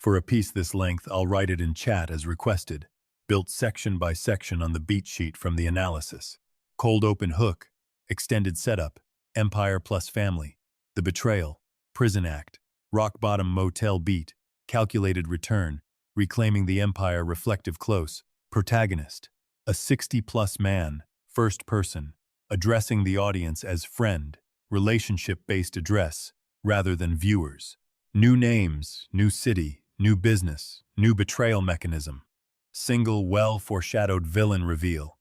For a piece this length, I'll write it in chat as requested, built section by section on the beat sheet from the analysis. Cold open hook, extended setup, empire plus family, the betrayal, prison act, rock bottom motel beat, calculated return, reclaiming the empire reflective close, protagonist, a 60-plus man, first person, addressing the audience as friend, relationship-based address, rather than viewers. New names, new city, new business, new betrayal mechanism. Single, well-foreshadowed villain reveal.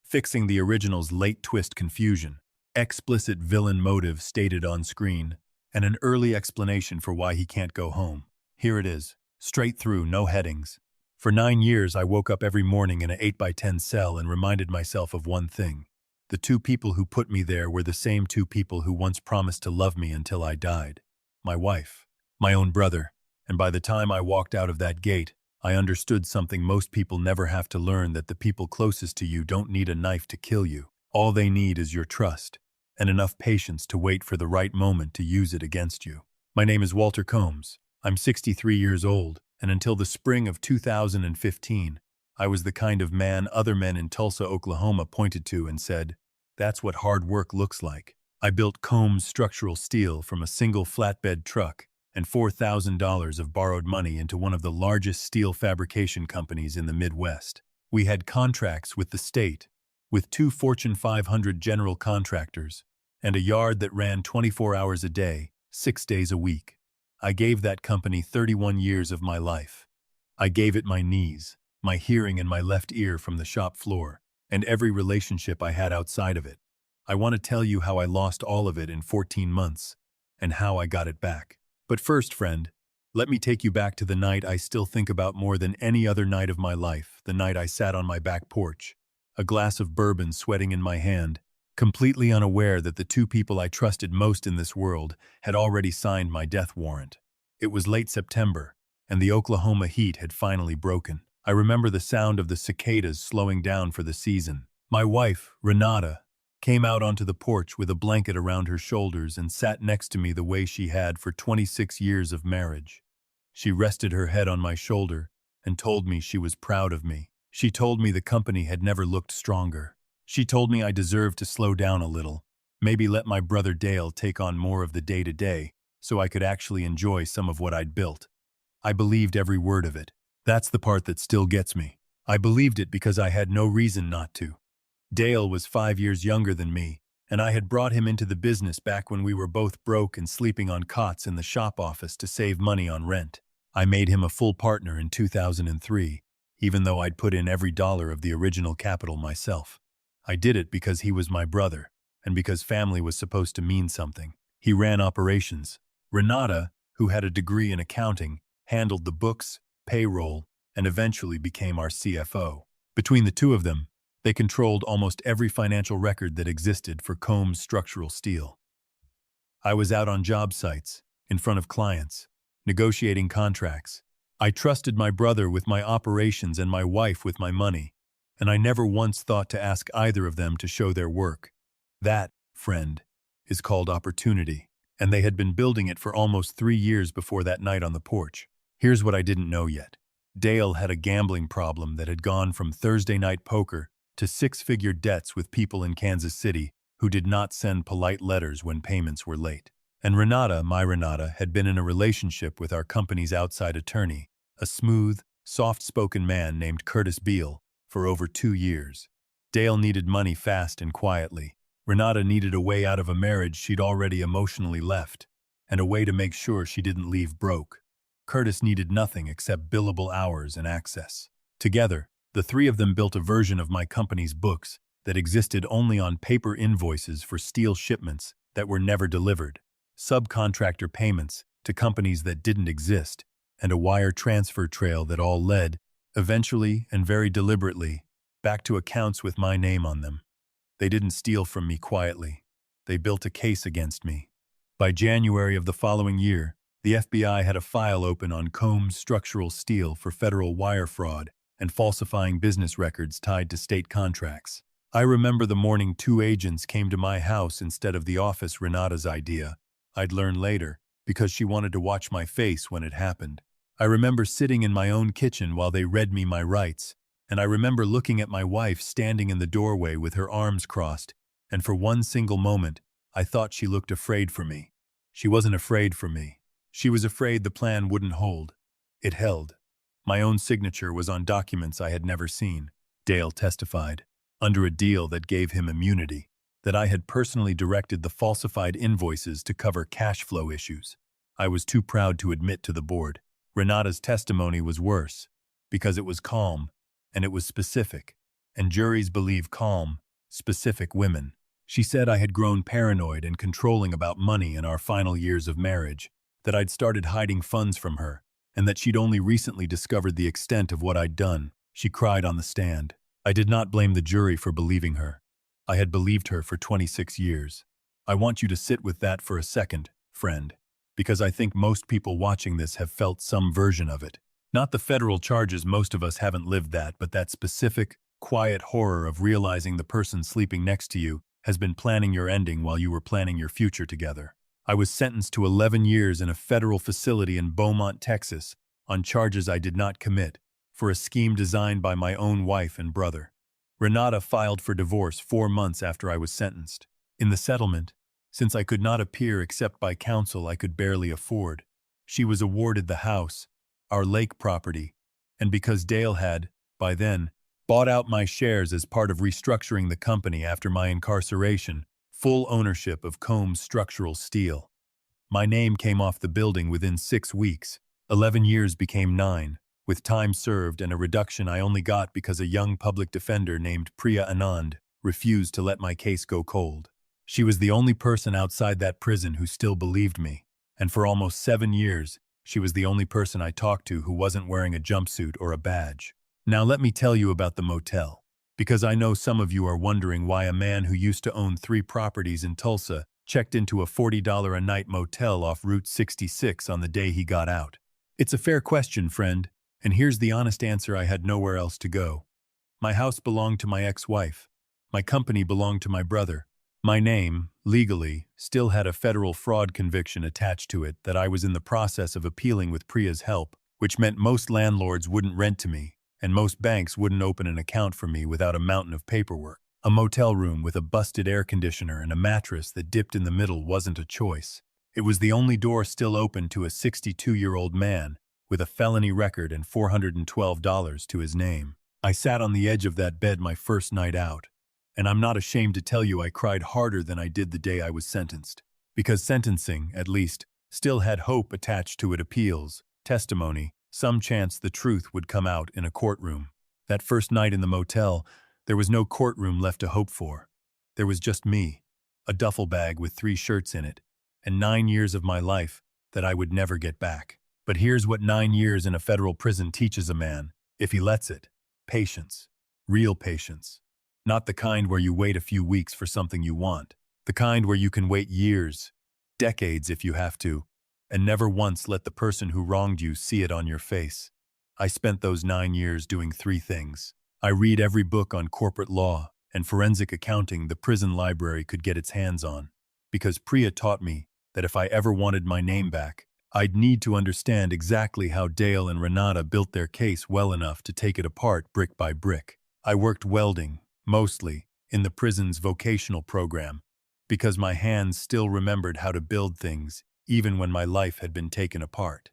Fixing the original's late twist confusion. Explicit villain motive stated on screen, and an early explanation for why he can't go home. Here it is, straight through, no headings. For 9 years, I woke up every morning in an 8x10 cell and reminded myself of one thing. The two people who put me there were the same two people who once promised to love me until I died. My wife, my own brother, and by the time I walked out of that gate, I understood something most people never have to learn, that the people closest to you don't need a knife to kill you. All they need is your trust, and enough patience to wait for the right moment to use it against you. My name is Walter Combs. I'm 63 years old, and until the spring of 2015, I was the kind of man other men in Tulsa, Oklahoma pointed to and said, "That's what hard work looks like." I built Combs structural steel from a single flatbed truck and $4,000 of borrowed money into one of the largest steel fabrication companies in the Midwest. We had contracts with the state, with 2 Fortune 500 general contractors, and a yard that ran 24 hours a day, 6 days a week. I gave that company 31 years of my life. I gave it my knees, my hearing and my left ear from the shop floor, and every relationship I had outside of it. I want to tell you how I lost all of it in 14 months, and how I got it back. But first, friend, let me take you back to the night I still think about more than any other night of my life, the night I sat on my back porch, a glass of bourbon sweating in my hand, completely unaware that the two people I trusted most in this world had already signed my death warrant. It was late September, and the Oklahoma heat had finally broken. I remember the sound of the cicadas slowing down for the season. My wife, Renata, came out onto the porch with a blanket around her shoulders and sat next to me the way she had for 26 years of marriage. She rested her head on my shoulder and told me she was proud of me. She told me the company had never looked stronger. She told me I deserved to slow down a little, maybe let my brother Dale take on more of the day-to-day so I could actually enjoy some of what I'd built. I believed every word of it. That's the part that still gets me. I believed it because I had no reason not to. Dale was 5 years younger than me, and I had brought him into the business back when we were both broke and sleeping on cots in the shop office to save money on rent. I made him a full partner in 2003, even though I'd put in every dollar of the original capital myself. I did it because he was my brother, and because family was supposed to mean something. He ran operations. Renata, who had a degree in accounting, handled the books, payroll, and eventually became our CFO. Between the two of them, they controlled almost every financial record that existed for Combs Structural Steel. I was out on job sites, in front of clients, negotiating contracts. I trusted my brother with my operations and my wife with my money, and I never once thought to ask either of them to show their work. That, friend, is called opportunity, and they had been building it for almost 3 years before that night on the porch. Here's what I didn't know yet. Dale had a gambling problem that had gone from Thursday night poker to 6-figure debts with people in Kansas City who did not send polite letters when payments were late. And Renata, my Renata, had been in a relationship with our company's outside attorney, a smooth, soft-spoken man named Curtis Beal, for over 2 years. Dale needed money fast and quietly. Renata needed a way out of a marriage she'd already emotionally left, and a way to make sure she didn't leave broke. Curtis needed nothing except billable hours and access. Together, the three of them built a version of my company's books that existed only on paper invoices for steel shipments that were never delivered, subcontractor payments to companies that didn't exist, and a wire transfer trail that all led, eventually and very deliberately, back to accounts with my name on them. They didn't steal from me quietly. They built a case against me. By January of the following year, the FBI had a file open on Combs Structural Steel for federal wire fraud and falsifying business records tied to state contracts. I remember the morning 2 agents came to my house instead of the office, Renata's idea. I'd learn later, because she wanted to watch my face when it happened. I remember sitting in my own kitchen while they read me my rights, and I remember looking at my wife standing in the doorway with her arms crossed, and for one single moment, I thought she looked afraid for me. She wasn't afraid for me. She was afraid the plan wouldn't hold. It held. My own signature was on documents I had never seen, Dale testified, under a deal that gave him immunity, that I had personally directed the falsified invoices to cover cash flow issues. I was too proud to admit to the board. Renata's testimony was worse, because it was calm, and it was specific, and juries believe calm, specific women. She said I had grown paranoid and controlling about money in our final years of marriage, that I'd started hiding funds from her, and that she'd only recently discovered the extent of what I'd done. She cried on the stand. I did not blame the jury for believing her. I had believed her for 26 years. I want you to sit with that for a second, friend, because I think most people watching this have felt some version of it. Not the federal charges, most of us haven't lived that, but that specific, quiet horror of realizing the person sleeping next to you has been planning your ending while you were planning your future together. I was sentenced to 11 years in a federal facility in Beaumont, Texas, on charges I did not commit, for a scheme designed by my own wife and brother. Renata filed for divorce 4 months after I was sentenced. In the settlement, since I could not appear except by counsel I could barely afford, she was awarded the house, our lake property, and because Dale had, by then, bought out my shares as part of restructuring the company after my incarceration, full ownership of Combs Structural Steel. My name came off the building within 6 weeks. 11 years became 9, with time served and a reduction I only got because a young public defender named Priya Anand refused to let my case go cold. She was the only person outside that prison who still believed me, and for almost 7 years, she was the only person I talked to who wasn't wearing a jumpsuit or a badge. Now let me tell you about the motel, because I know some of you are wondering why a man who used to own 3 properties in Tulsa checked into a $40 a night motel off Route 66 on the day he got out. It's a fair question, friend, and here's the honest answer: I had nowhere else to go. My house belonged to my ex-wife. My company belonged to my brother. My name, legally, still had a federal fraud conviction attached to it that I was in the process of appealing with Priya's help, which meant most landlords wouldn't rent to me, and most banks wouldn't open an account for me without a mountain of paperwork. A motel room with a busted air conditioner and a mattress that dipped in the middle wasn't a choice. It was the only door still open to a 62-year-old man with a felony record and $412 to his name. I sat on the edge of that bed my first night out, and I'm not ashamed to tell you I cried harder than I did the day I was sentenced. Because sentencing, at least, still had hope attached to it: appeals, testimony, some chance the truth would come out in a courtroom. That first night in the motel, there was no courtroom left to hope for. There was just me, a duffel bag with 3 shirts in it, and 9 years of my life that I would never get back. But here's what 9 years in a federal prison teaches a man, if he lets it: patience. Real patience. Not the kind where you wait a few weeks for something you want. The kind where you can wait years, decades if you have to, and never once let the person who wronged you see it on your face. I spent those 9 years doing 3 things. I read every book on corporate law and forensic accounting the prison library could get its hands on, because Priya taught me that if I ever wanted my name back, I'd need to understand exactly how Dale and Renata built their case well enough to take it apart brick by brick. I worked welding, mostly, in the prison's vocational program, because my hands still remembered how to build things even when my life had been taken apart.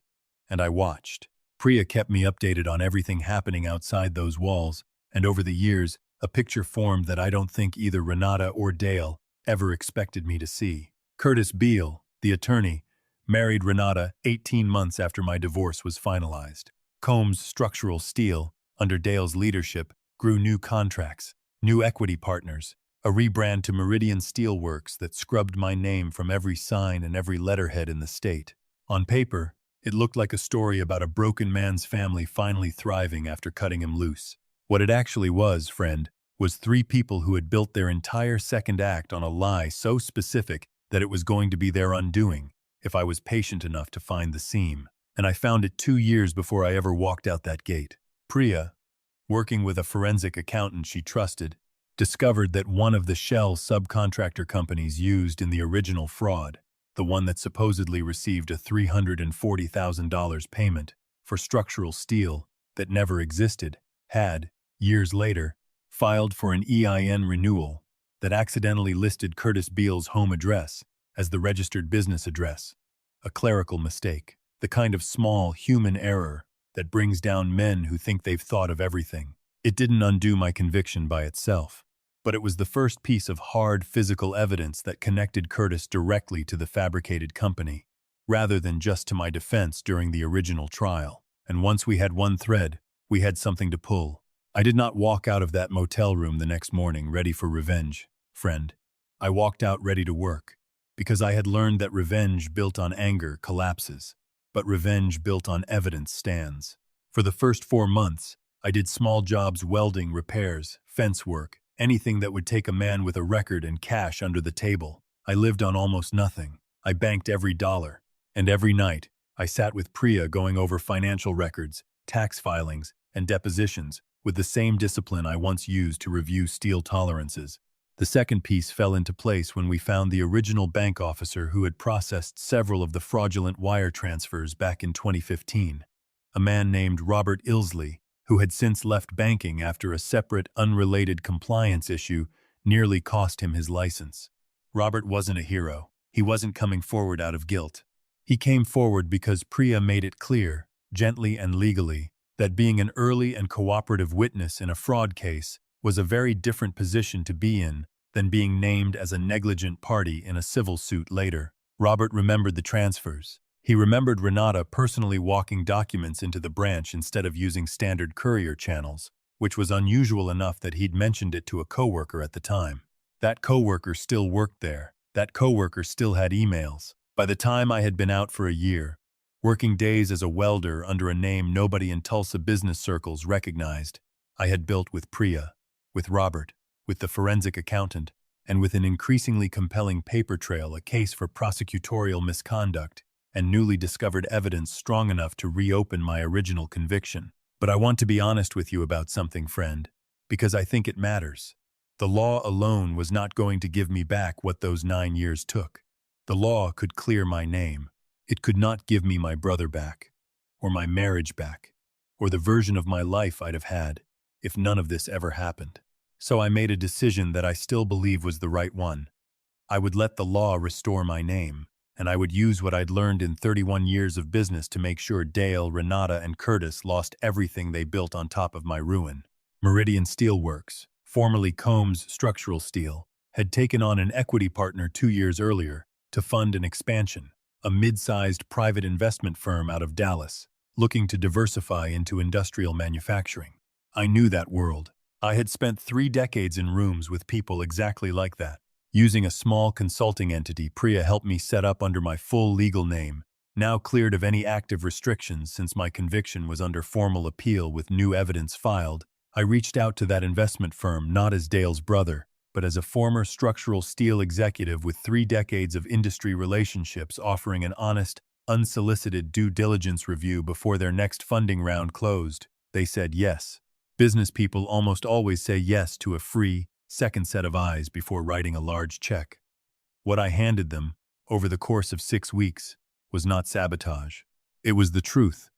And I watched. Priya kept me updated on everything happening outside those walls, and over the years, a picture formed that I don't think either Renata or Dale ever expected me to see. Curtis Beale, the attorney, married Renata 18 months after my divorce was finalized. Combs Structural Steel, under Dale's leadership, grew new contracts, new equity partners, a rebrand to Meridian Steelworks that scrubbed my name from every sign and every letterhead in the state. On paper, it looked like a story about a broken man's family finally thriving after cutting him loose. What it actually was, friend, was 3 people who had built their entire second act on a lie so specific that it was going to be their undoing if I was patient enough to find the seam. And I found it 2 years before I ever walked out that gate. Priya, working with a forensic accountant she trusted, discovered that one of the shell subcontractor companies used in the original fraud, the one that supposedly received a $340,000 payment for structural steel that never existed, had, years later, filed for an EIN renewal that accidentally listed Curtis Beale's home address as the registered business address. A clerical mistake, the kind of small human error that brings down men who think they've thought of everything. It didn't undo my conviction by itself, but it was the first piece of hard physical evidence that connected Curtis directly to the fabricated company, rather than just to my defense during the original trial. And once we had one thread, we had something to pull. I did not walk out of that motel room the next morning ready for revenge, friend. I walked out ready to work, because I had learned that revenge built on anger collapses, but revenge built on evidence stands. For the first 4 months, I did small jobs, welding, repairs, fence work, anything that would take a man with a record and cash under the table. I lived on almost nothing. I banked every dollar. And every night, I sat with Priya going over financial records, tax filings, and depositions with the same discipline I once used to review steel tolerances. The second piece fell into place when we found the original bank officer who had processed several of the fraudulent wire transfers back in 2015, a man named Robert Ilsley, who had since left banking after a separate, unrelated compliance issue nearly cost him his license. Robert wasn't a hero. He wasn't coming forward out of guilt. He came forward because Priya made it clear, gently and legally, that being an early and cooperative witness in a fraud case was a very different position to be in than being named as a negligent party in a civil suit later. Robert remembered the transfers. He remembered Renata personally walking documents into the branch instead of using standard courier channels, which was unusual enough that he'd mentioned it to a coworker at the time. That coworker still worked there. That coworker still had emails. By the time I had been out for a year, working days as a welder under a name nobody in Tulsa business circles recognized, I had built with Priya, with Robert, with the forensic accountant, and with an increasingly compelling paper trail a case for prosecutorial misconduct and newly discovered evidence strong enough to reopen my original conviction. But I want to be honest with you about something, friend, because I think it matters. The law alone was not going to give me back what those 9 years took. The law could clear my name. It could not give me my brother back, or my marriage back, or the version of my life I'd have had if none of this ever happened. So I made a decision that I still believe was the right one. I would let the law restore my name, and I would use what I'd learned in 31 years of business to make sure Dale, Renata, and Curtis lost everything they built on top of my ruin. Meridian Steelworks, formerly Combs Structural Steel, had taken on an equity partner 2 years earlier to fund an expansion, a mid-sized private investment firm out of Dallas, looking to diversify into industrial manufacturing. I knew that world. I had spent 3 decades in rooms with people exactly like that. Using a small consulting entity Priya helped me set up under my full legal name, now cleared of any active restrictions since my conviction was under formal appeal with new evidence filed, I reached out to that investment firm not as Dale's brother, but as a former structural steel executive with 3 decades of industry relationships offering an honest, unsolicited due diligence review before their next funding round closed. They said yes. Business people almost always say yes to a free, second set of eyes before writing a large check. What I handed them, over the course of 6 weeks, was not sabotage. It was the truth,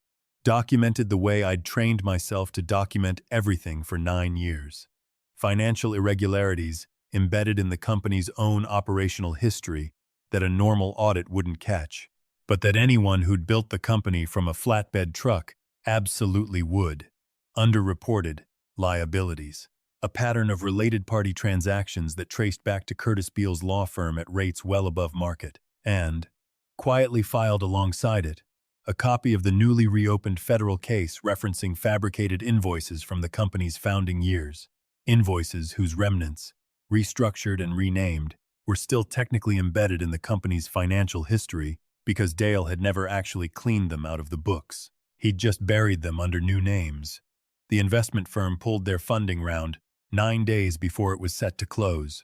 documented the way I'd trained myself to document everything for 9 years. Financial irregularities embedded in the company's own operational history that a normal audit wouldn't catch, but that anyone who'd built the company from a flatbed truck absolutely would. Underreported liabilities. A pattern of related party transactions that traced back to Curtis Beale's law firm at rates well above market, and, quietly filed alongside it, a copy of the newly reopened federal case referencing fabricated invoices from the company's founding years, invoices whose remnants, restructured and renamed, were still technically embedded in the company's financial history because Dale had never actually cleaned them out of the books. He'd just buried them under new names. The investment firm pulled their funding round 9 days before it was set to close.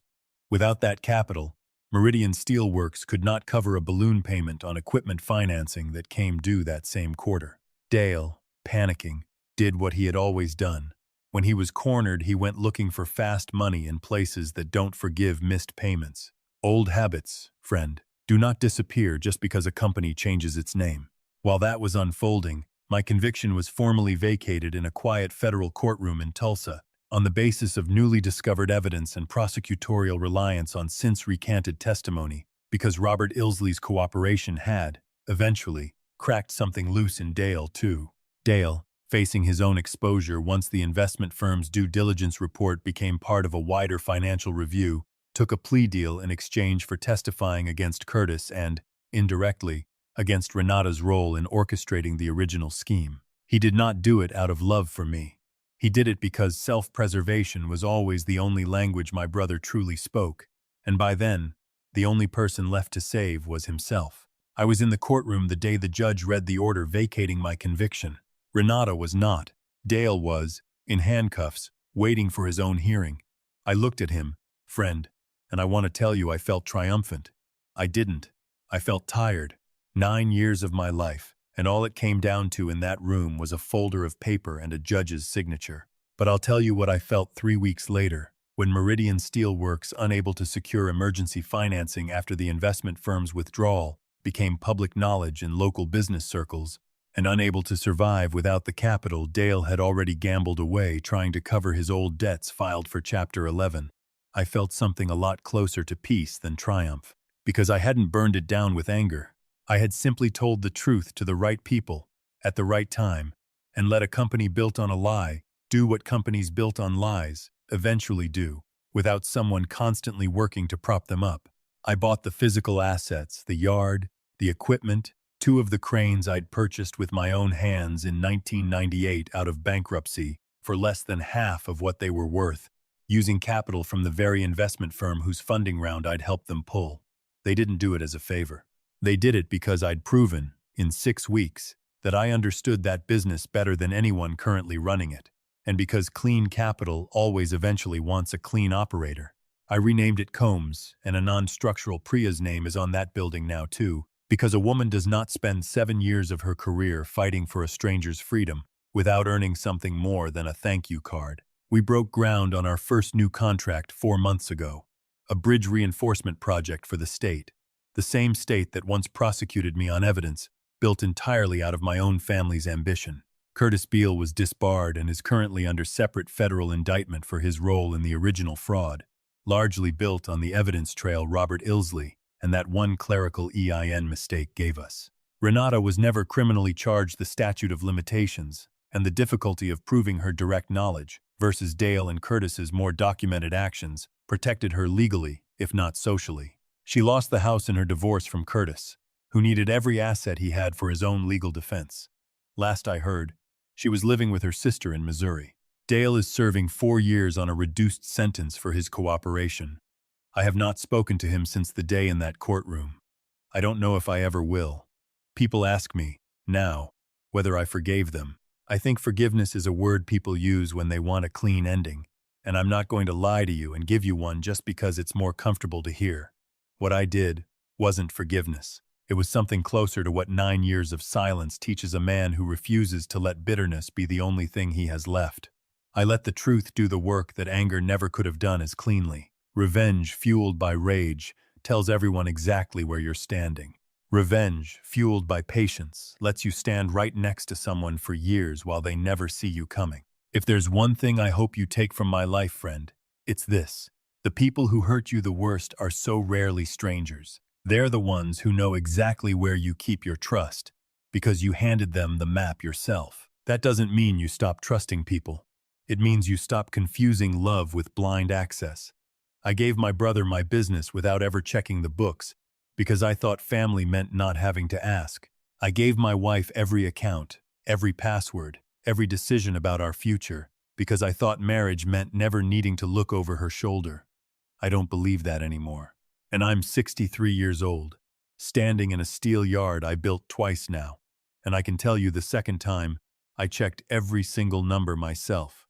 Without that capital, Meridian Steelworks could not cover a balloon payment on equipment financing that came due that same quarter. Dale, panicking, did what he had always done. When he was cornered, he went looking for fast money in places that don't forgive missed payments. Old habits, friend, do not disappear just because a company changes its name. While that was unfolding, My conviction was formally vacated in a quiet federal courtroom in Tulsa, on the basis of newly discovered evidence and prosecutorial reliance on since-recanted testimony, because Robert Ilsley's cooperation had, eventually, cracked something loose in Dale, too. Dale, facing his own exposure once the investment firm's due diligence report became part of a wider financial review, took a plea deal in exchange for testifying against Curtis and, indirectly, against Renata's role in orchestrating the original scheme. He did not do it out of love for me. He did it because self-preservation was always the only language my brother truly spoke, and by then, the only person left to save was himself. I was in the courtroom the day the judge read the order vacating my conviction. Renata was not. Dale was, in handcuffs, waiting for his own hearing. I looked at him, friend, and I want to tell you I felt triumphant. I didn't. I felt tired. 9 years of my life, and all it came down to in that room was a folder of paper and a judge's signature. But I'll tell you what I felt 3 weeks later, when Meridian Steelworks, unable to secure emergency financing after the investment firm's withdrawal, became public knowledge in local business circles, and unable to survive without the capital Dale had already gambled away trying to cover his old debts filed for Chapter 11. I felt something a lot closer to peace than triumph, because I hadn't burned it down with anger. I had simply told the truth to the right people, at the right time, and let a company built on a lie do what companies built on lies eventually do, without someone constantly working to prop them up. I bought the physical assets, the yard, the equipment, 2 of the cranes I'd purchased with my own hands in 1998 out of bankruptcy for less than half of what they were worth, using capital from the very investment firm whose funding round I'd helped them pull. They didn't do it as a favor. They did it because I'd proven, in 6 weeks, that I understood that business better than anyone currently running it, and because clean capital always eventually wants a clean operator. I renamed it Combs, and a non-structural Priya's name is on that building now too, because a woman does not spend 7 years of her career fighting for a stranger's freedom without earning something more than a thank you card. We broke ground on our first new contract 4 months ago, a bridge reinforcement project for the state. The same state that once prosecuted me on evidence, built entirely out of my own family's ambition. Curtis Beale was disbarred and is currently under separate federal indictment for his role in the original fraud, largely built on the evidence trail Robert Ilsley and that one clerical EIN mistake gave us. Renata was never criminally charged. The statute of limitations and the difficulty of proving her direct knowledge versus Dale and Curtis's more documented actions protected her legally, if not socially. She lost the house in her divorce from Curtis, who needed every asset he had for his own legal defense. Last I heard, she was living with her sister in Missouri. Dale is serving 4 years on a reduced sentence for his cooperation. I have not spoken to him since the day in that courtroom. I don't know if I ever will. People ask me, now, whether I forgave them. I think forgiveness is a word people use when they want a clean ending, and I'm not going to lie to you and give you one just because it's more comfortable to hear. What I did wasn't forgiveness. It was something closer to what 9 years of silence teaches a man who refuses to let bitterness be the only thing he has left. I let the truth do the work that anger never could have done as cleanly. Revenge, fueled by rage, tells everyone exactly where you're standing. Revenge, fueled by patience, lets you stand right next to someone for years while they never see you coming. If there's one thing I hope you take from my life, friend, it's this. The people who hurt you the worst are so rarely strangers. They're the ones who know exactly where you keep your trust, because you handed them the map yourself. That doesn't mean you stop trusting people. It means you stop confusing love with blind access. I gave my brother my business without ever checking the books, because I thought family meant not having to ask. I gave my wife every account, every password, every decision about our future, because I thought marriage meant never needing to look over her shoulder. I don't believe that anymore. And I'm 63 years old, standing in a steel yard I built twice now. And I can tell you the second time, I checked every single number myself.